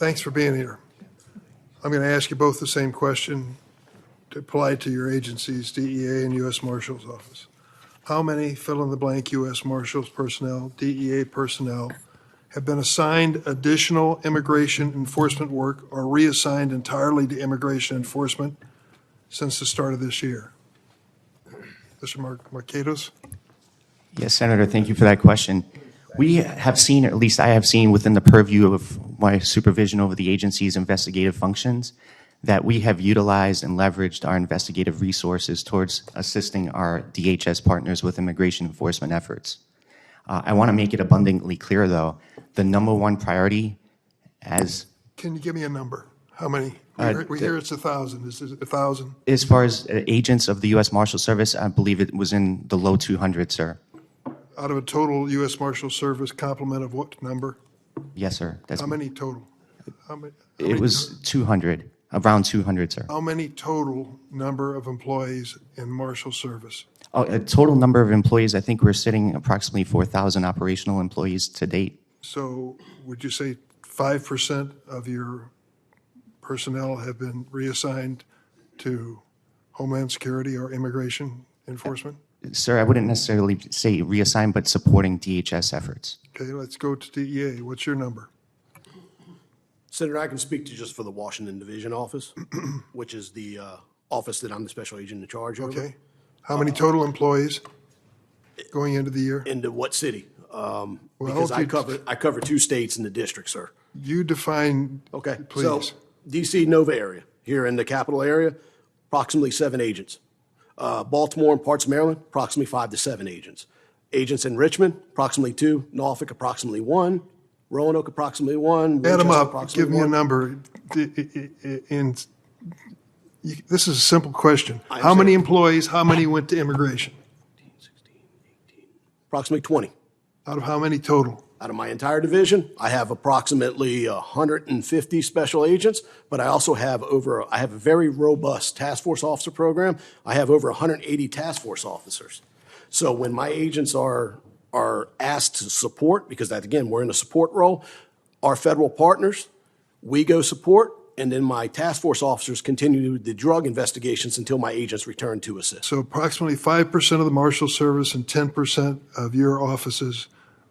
Thanks for being here. I'm going to ask you both the same question to apply to your agencies, DEA and U.S. Marshals Office. How many fill-in-the-blank U.S. Marshals personnel, DEA personnel, have been assigned additional immigration enforcement work or reassigned entirely to immigration enforcement since the start of this year? Mr. Marquetos? Yes, Senator, thank you for that question. We have seen, or at least I have seen within the purview of my supervision over the agency's investigative functions, that we have utilized and leveraged our investigative resources towards assisting our DHS partners with immigration enforcement efforts. I want to make it abundantly clear, though, the number one priority as... Can you give me a number? How many? We hear it's 1,000. Is it 1,000? As far as agents of the U.S. Marshal Service, I believe it was in the low 200s, sir. Out of a total U.S. Marshal Service complement of what number? Yes, sir. How many total? It was 200, around 200, sir. How many total number of employees in Marshal Service? Oh, a total number of employees, I think we're sitting approximately 4,000 operational employees to date. So would you say 5% of your personnel have been reassigned to Homeland Security or immigration enforcement? Sir, I wouldn't necessarily say reassign, but supporting DHS efforts. Okay, let's go to DEA. What's your number? Senator, I can speak to just for the Washington Division office, which is the office that I'm the special agent in charge of. Okay. How many total employees going into the year? Into what city? Because I cover 2 states in the district, sir. You define, Okay, please. so DC Nova area, here in the capital area, approximately 7 agents. Baltimore and parts of Maryland, approximately 5 to 7 agents. Agents in Richmond, approximately 2. Norfolk, approximately 1. Roanoke, approximately 1. Add them Winchester, up. approximately Give me a 1. number. This is a simple question. How many employees, how many went to immigration? 16, 18, approximately 20. Out of how many total? Out of my entire division, I have approximately 150 special agents, but I also have I have a very robust task force officer program. I have over 180 task force officers. So when my agents are asked to support, because that, again, we're in a support role, our federal partners, we go support, and then my task force officers continue the drug investigations until my agents return to assist. So approximately 5% of the Marshal Service and 10% of your offices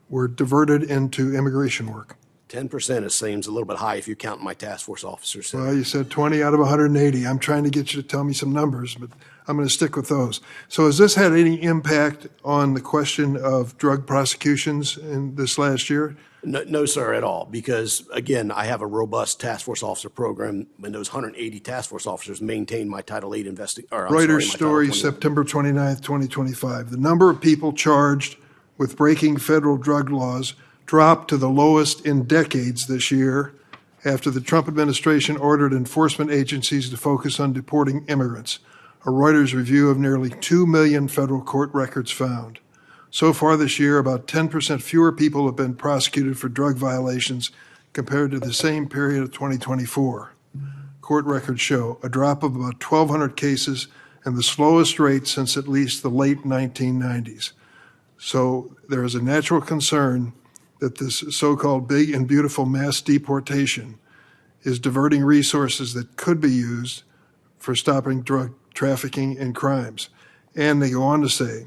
were diverted into immigration work. 10% seems a little bit high if you count my task force officers. Well, you said 20 out of 180. I'm trying to get you to tell me some numbers, but I'm going to stick with those. So has this had any impact on the question of drug prosecutions in this last year? No, sir, at all. Because, again, I have a robust task force officer program, and those 180 task force officers maintain my Title VIII Reuters story, September 29th, 2025. The number of people charged with breaking federal drug laws dropped to the lowest in decades this year after the Trump administration ordered enforcement agencies to focus on deporting immigrants. A Reuters review of nearly 2 million federal court records found. So far this year, about 10% fewer people have been prosecuted for drug violations compared to the same period of 2024. Court records show a drop of about 1,200 cases and the slowest rate since at least the late 1990s. So there is a natural concern that this so-called big and beautiful mass deportation is diverting resources that could be used for stopping drug trafficking and crimes. And they go on to say,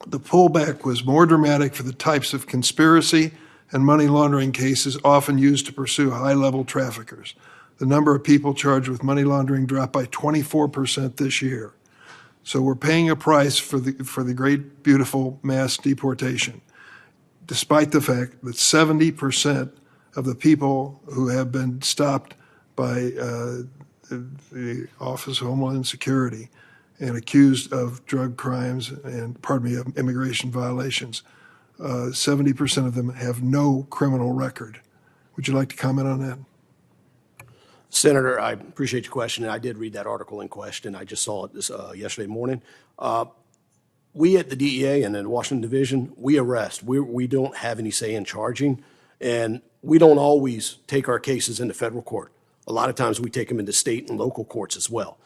the pullback was more dramatic for the types of conspiracy and money laundering cases often used to pursue high-level traffickers. The number of people charged with money laundering dropped by 24% this year. So we're paying a price for the great, beautiful mass deportation, despite the fact that 70% of the people who have been stopped by the Office of Homeland Security and accused of drug crimes and, of immigration violations, 70% of them have no criminal record. Would you like to comment on that? Senator, I appreciate your question, and I did read that article in question. I just saw it yesterday morning. We at the DEA and in the Washington Division, we arrest. We don't have any say in charging, and we don't always take our cases into federal court. A lot of times we take them into state and local courts as well.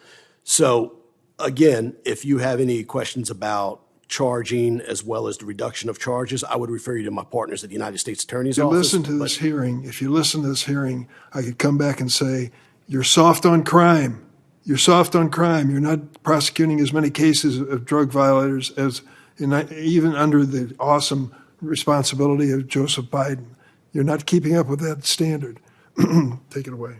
So, again, if you have any questions about charging as well as the reduction of charges, I would refer you to my partners at the United States Attorney's If you Office. listen to but- this hearing, I could come back and say, you're soft on crime. You're soft on crime. You're not prosecuting as many cases of drug violators as even under the awesome responsibility of Joseph Biden. You're not keeping up with that standard. Take it away.